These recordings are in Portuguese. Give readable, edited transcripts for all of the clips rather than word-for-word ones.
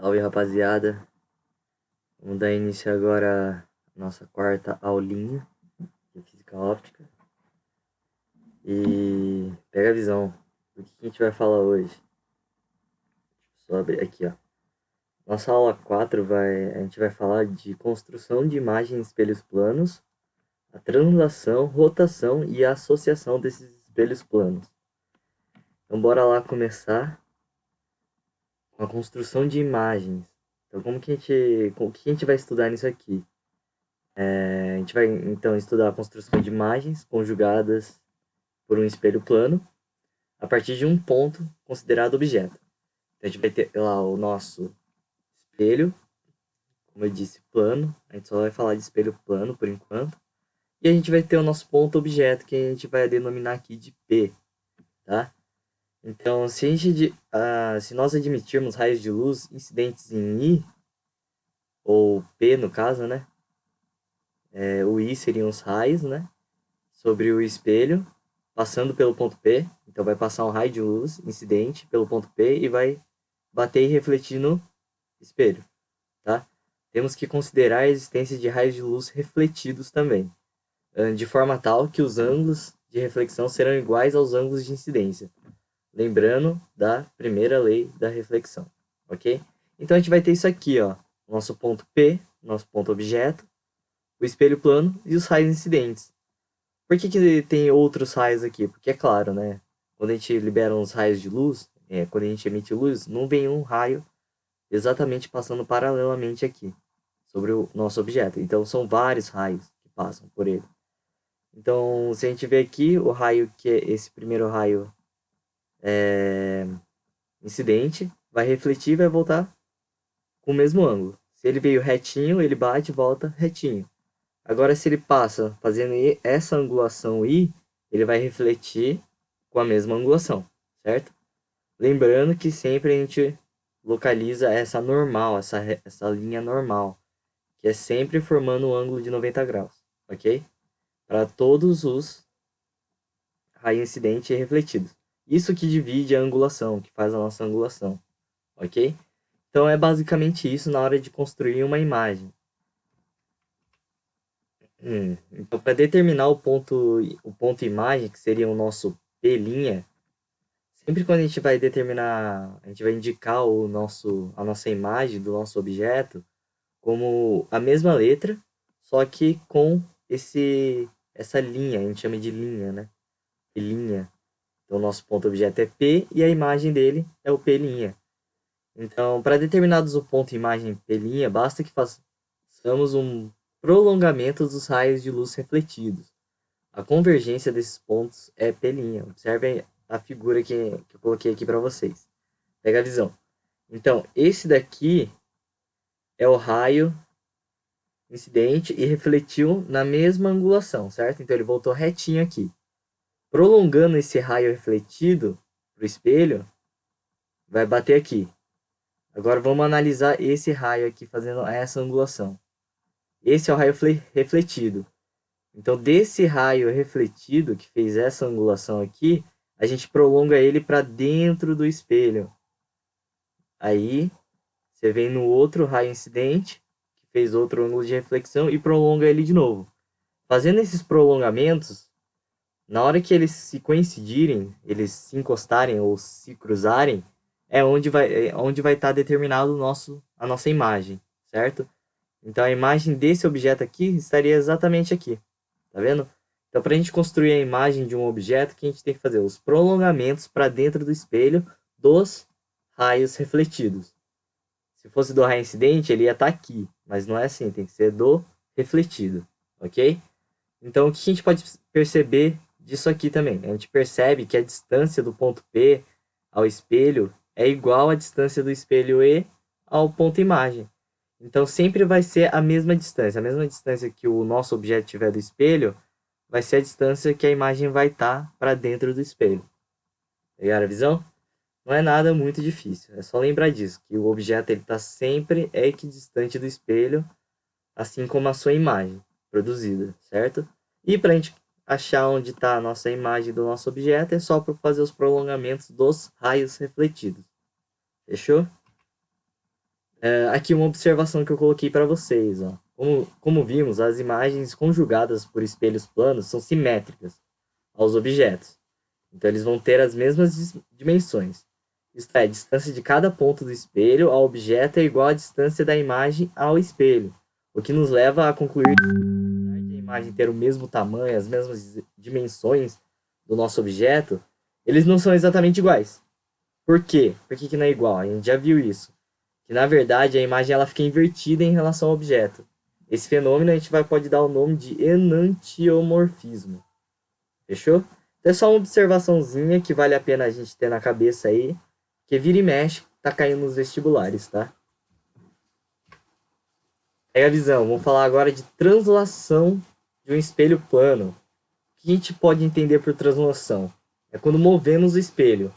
Salve, rapaziada. Vamos dar início agora à nossa quarta aulinha de física óptica. E pega a visão do que a gente vai falar hoje. Deixa eu só abrir aqui, ó. Nossa aula 4 a gente vai falar de construção de imagens em espelhos planos, a translação, rotação e a associação desses espelhos planos. Então bora lá começar com a construção de imagens. Então o que a gente vai estudar nisso aqui? A gente vai então estudar a construção de imagens conjugadas por um espelho plano a partir de um ponto considerado objeto. Então a gente vai ter lá o nosso espelho, como eu disse, plano. A gente só vai falar de espelho plano por enquanto. E a gente vai ter o nosso ponto objeto, que a gente vai denominar aqui de P, tá? Então, se nós admitirmos raios de luz incidentes em I, ou P no caso, né? O I seriam os raios, né? Sobre o espelho, passando pelo ponto P. Então vai passar um raio de luz incidente pelo ponto P e vai bater e refletir no espelho, tá? Temos que considerar a existência de raios de luz refletidos também, de forma tal que os ângulos de reflexão serão iguais aos ângulos de incidência, lembrando da primeira lei da reflexão, ok? Então a gente vai ter isso aqui, ó, nosso ponto P, nosso ponto objeto, o espelho plano e os raios incidentes. Por que tem outros raios aqui? Porque é claro, né? Quando a gente libera uns raios de luz, quando a gente emite luz, não vem um raio exatamente passando paralelamente aqui, sobre o nosso objeto. Então, são vários raios que passam por ele. Então, se a gente vê aqui, o raio que é esse primeiro raio incidente, vai refletir e vai voltar com o mesmo ângulo. Se ele veio retinho, ele bate e volta retinho. Agora, se ele passa fazendo essa angulação I, ele vai refletir com a mesma angulação, certo? Lembrando que sempre a gente localiza essa normal, essa linha normal, que é sempre formando um ângulo de 90 graus, ok? Para todos os raios incidentes e refletidos. Isso que divide a angulação, que faz a nossa angulação, ok? Então é basicamente isso na hora de construir uma imagem. Então, para determinar o ponto imagem, que seria o nosso P', sempre quando a gente vai determinar, a gente vai indicar a nossa imagem do nosso objeto como a mesma letra, só que com essa linha, a gente chama de linha, né? P'. Então, o nosso ponto objeto é P e a imagem dele é o P'. Então, para determinados o ponto imagem P', basta que façamos um prolongamento dos raios de luz refletidos. A convergência desses pontos é P'. Observem a figura que eu coloquei aqui para vocês. Pega a visão. Então, esse daqui é o raio incidente e refletiu na mesma angulação, certo? Então, ele voltou retinho aqui. Prolongando esse raio refletido para o espelho, vai bater aqui. Agora, vamos analisar esse raio aqui fazendo essa angulação. Esse é o raio refletido. Então, desse raio refletido que fez essa angulação aqui, a gente prolonga ele para dentro do espelho. Aí, você vem no outro raio incidente, que fez outro ângulo de reflexão, e prolonga ele de novo. Fazendo esses prolongamentos, na hora que eles se coincidirem, eles se encostarem ou se cruzarem, é onde vai estar determinado a nossa imagem, certo? Então, a imagem desse objeto aqui estaria exatamente aqui. Tá vendo? Então, para a gente construir a imagem de um objeto, o que a gente tem que fazer? Os prolongamentos para dentro do espelho dos raios refletidos. Se fosse do raio incidente, ele ia estar aqui. Mas não é assim, tem que ser do refletido. Ok? Então, o que a gente pode perceber disso aqui também? A gente percebe que a distância do ponto P ao espelho é igual à distância do espelho E ao ponto imagem. Então, sempre vai ser a mesma distância que o nosso objeto tiver do espelho, vai ser a distância que a imagem vai estar para dentro do espelho. Pegaram a visão? Não é nada muito difícil, é só lembrar disso, que o objeto está sempre equidistante do espelho, assim como a sua imagem produzida, certo? E para a gente achar onde está a nossa imagem do nosso objeto, é só para fazer os prolongamentos dos raios refletidos. Fechou? Aqui uma observação que eu coloquei para vocês. Ó. Como vimos, as imagens conjugadas por espelhos planos são simétricas aos objetos. Então, eles vão ter as mesmas dimensões. Isto é, a distância de cada ponto do espelho ao objeto é igual à distância da imagem ao espelho, o que nos leva a concluir que, apesar de a imagem ter o mesmo tamanho, as mesmas dimensões do nosso objeto, eles não são exatamente iguais. Por quê? Por que não é igual? A gente já viu isso. Que, na verdade, a imagem ela fica invertida em relação ao objeto. Esse fenômeno a gente pode dar o nome de enantiomorfismo. Fechou? Então é só uma observaçãozinha que vale a pena a gente ter na cabeça aí, que vira e mexe, tá caindo nos vestibulares, tá? Pega a visão, vamos falar agora de translação de um espelho plano. O que a gente pode entender por translação? É quando movemos o espelho.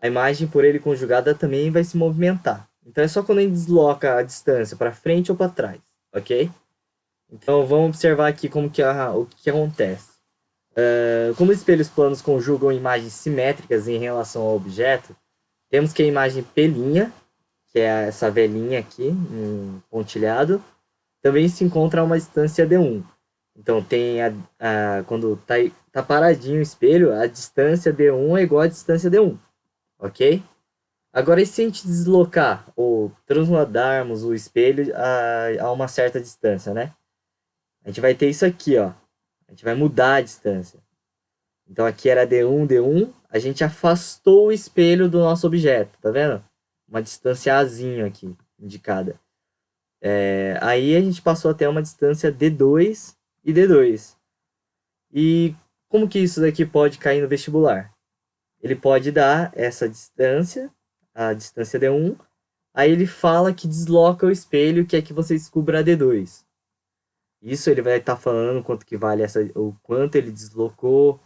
A imagem por ele conjugada também vai se movimentar. Então é só quando a gente desloca a distância para frente ou para trás, ok? Então vamos observar aqui o que acontece. Como os espelhos planos conjugam imagens simétricas em relação ao objeto, temos que a imagem P', que é essa velhinha aqui, em pontilhado, também se encontra a uma distância D1. Então, quando tá paradinho o espelho, a distância D1 é igual à distância D1, ok? Agora, e se a gente deslocar ou transladarmos o espelho a uma certa distância, né? A gente vai ter isso aqui, ó. A gente vai mudar a distância. Então, aqui era D1, D1. A gente afastou o espelho do nosso objeto, tá vendo? Uma distância Azinho aqui, indicada. Aí a gente passou até uma distância D2 e D2. E como que isso daqui pode cair no vestibular? Ele pode dar essa distância, a distância D1, aí ele fala que desloca o espelho, que é que você descubra a D2. Isso ele vai estar falando quanto que vale o quanto ele deslocou,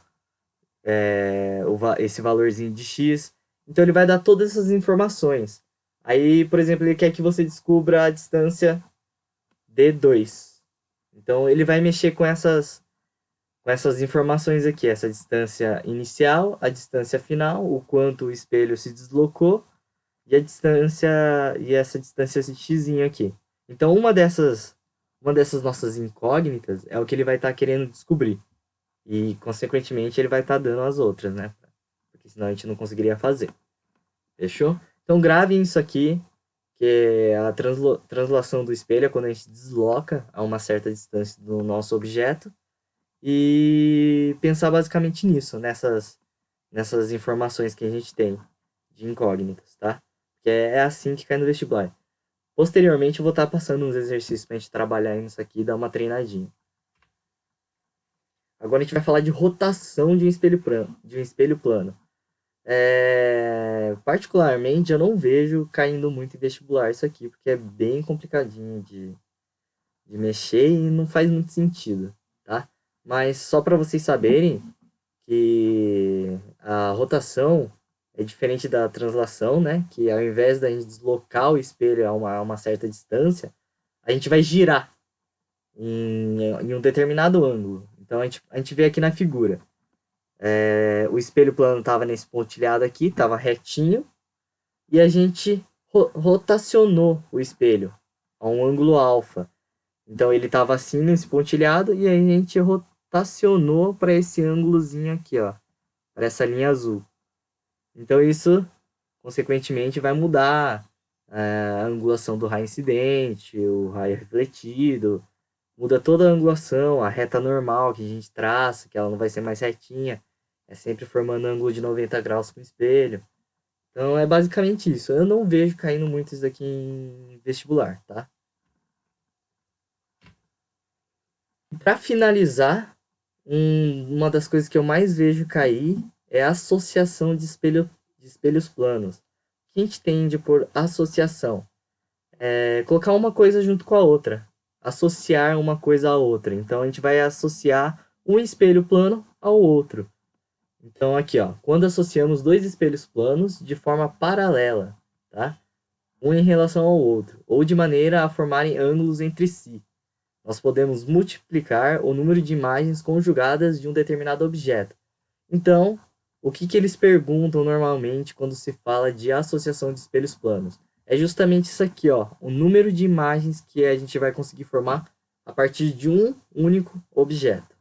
esse valorzinho de X. Então ele vai dar todas essas informações. Aí, por exemplo, ele quer que você descubra a distância D2. Então ele vai mexer com essas informações aqui, essa distância inicial, a distância final, o quanto o espelho se deslocou e a distância e essa distância x aqui. Então uma dessas nossas incógnitas é o que ele vai estar querendo descobrir. E consequentemente ele vai estar dando as outras, né? Porque senão a gente não conseguiria fazer. Fechou? Então gravem isso aqui, que é a translação do espelho é quando a gente desloca a uma certa distância do nosso objeto. E pensar basicamente nisso, nessas informações que a gente tem de incógnitas, tá? Que é assim que cai no vestibular. Posteriormente eu vou estar passando uns exercícios pra gente trabalhar nisso aqui e dar uma treinadinha. Agora a gente vai falar de rotação de um espelho plano. Particularmente eu não vejo caindo muito em vestibular isso aqui, porque é bem complicadinho de mexer e não faz muito sentido, tá? Mas só para vocês saberem que a rotação é diferente da translação, né? Que ao invés da gente deslocar o espelho a uma certa distância, a gente vai girar em um determinado ângulo. Então a gente vê aqui na figura. O espelho plano estava nesse pontilhado aqui, estava retinho, e a gente rotacionou o espelho a um ângulo alfa. Então ele estava assim nesse pontilhado e aí a gente rotacionou para esse ângulozinho aqui, ó, para essa linha azul. Então isso, consequentemente, vai mudar a angulação do raio incidente, o raio refletido, muda toda a angulação, a reta normal que a gente traça, que ela não vai ser mais retinha, é sempre formando ângulo de 90 graus com o espelho. Então é basicamente isso. Eu não vejo caindo muito isso aqui em vestibular, tá? Para finalizar, uma das coisas que eu mais vejo cair é a associação de espelhos planos. O que a gente entende por associação? É colocar uma coisa junto com a outra. Associar uma coisa à outra. Então, a gente vai associar um espelho plano ao outro. Então, aqui, ó, quando associamos dois espelhos planos de forma paralela, tá? Um em relação ao outro, ou de maneira a formarem ângulos entre si. Nós podemos multiplicar o número de imagens conjugadas de um determinado objeto. Então, o que eles perguntam normalmente quando se fala de associação de espelhos planos? é justamente isso aqui, ó, o número de imagens que a gente vai conseguir formar a partir de um único objeto,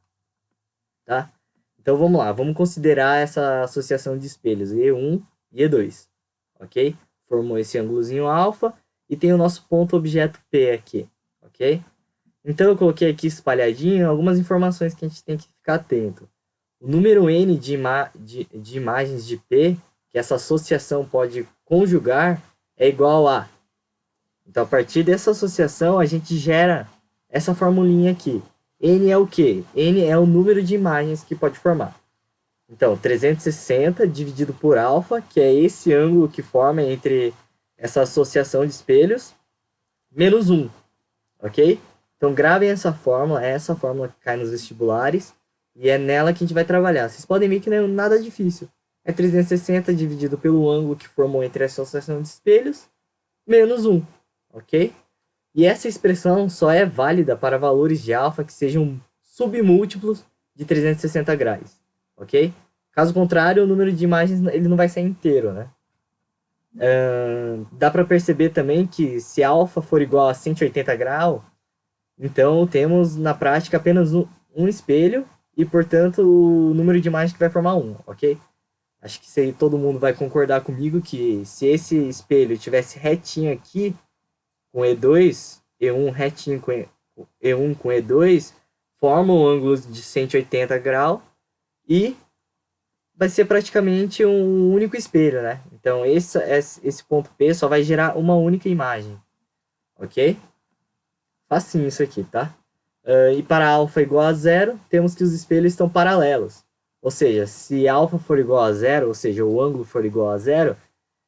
tá? Então vamos lá, vamos considerar essa associação de espelhos, E1 e E2, ok? Formou esse ângulozinho alfa e tem o nosso ponto objeto P aqui, ok? Então eu coloquei aqui espalhadinho algumas informações que a gente tem que ficar atento. O número N de imagens de P, que essa associação pode conjugar, é igual a... Então, a partir dessa associação, a gente gera essa formulinha aqui. N é o quê? N é o número de imagens que pode formar. Então, 360 dividido por alfa, que é esse ângulo que forma entre essa associação de espelhos, menos 1, ok? Então, gravem essa fórmula, é essa fórmula que cai nos vestibulares, e é nela que a gente vai trabalhar. Vocês podem ver que não é nada difícil. É 360 dividido pelo ângulo que formou entre a associação de espelhos, menos 1, ok? E essa expressão só é válida para valores de alfa que sejam submúltiplos de 360 graus, ok? Caso contrário, o número de imagens ele não vai ser inteiro, né? Dá para perceber também que se alfa for igual a 180 graus, então temos na prática apenas um espelho e, portanto, o número de imagens que vai formar 1, ok? Acho que se todo mundo vai concordar comigo que se esse espelho tivesse retinho aqui, com E2, E1 retinho com E1 com E2, formam ângulos de 180 graus e vai ser praticamente um único espelho, né? Então esse ponto P só vai gerar uma única imagem, ok? Facinho isso aqui, tá? E para alfa igual a zero, temos que os espelhos estão paralelos. Ou seja, se alfa for igual a zero, ou seja, o ângulo for igual a zero,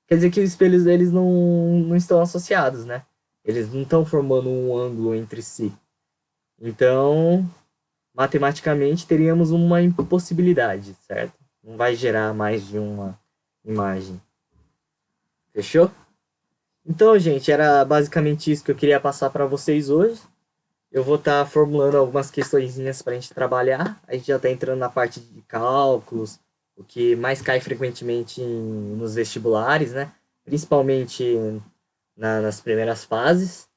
quer dizer que os espelhos eles não estão associados, né? Eles não estão formando um ângulo entre si. Então, matematicamente, teríamos uma impossibilidade, certo? Não vai gerar mais de uma imagem. Fechou? Então, gente, era basicamente isso que eu queria passar para vocês hoje. Eu vou estar formulando algumas questõezinhas para a gente trabalhar. A gente já está entrando na parte de cálculos, o que mais cai frequentemente nos vestibulares, né? Principalmente nas primeiras fases.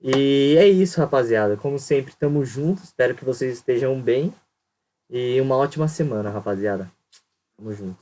E é isso, rapaziada. Como sempre, tamo junto. Espero que vocês estejam bem. E uma ótima semana, rapaziada. Tamo junto.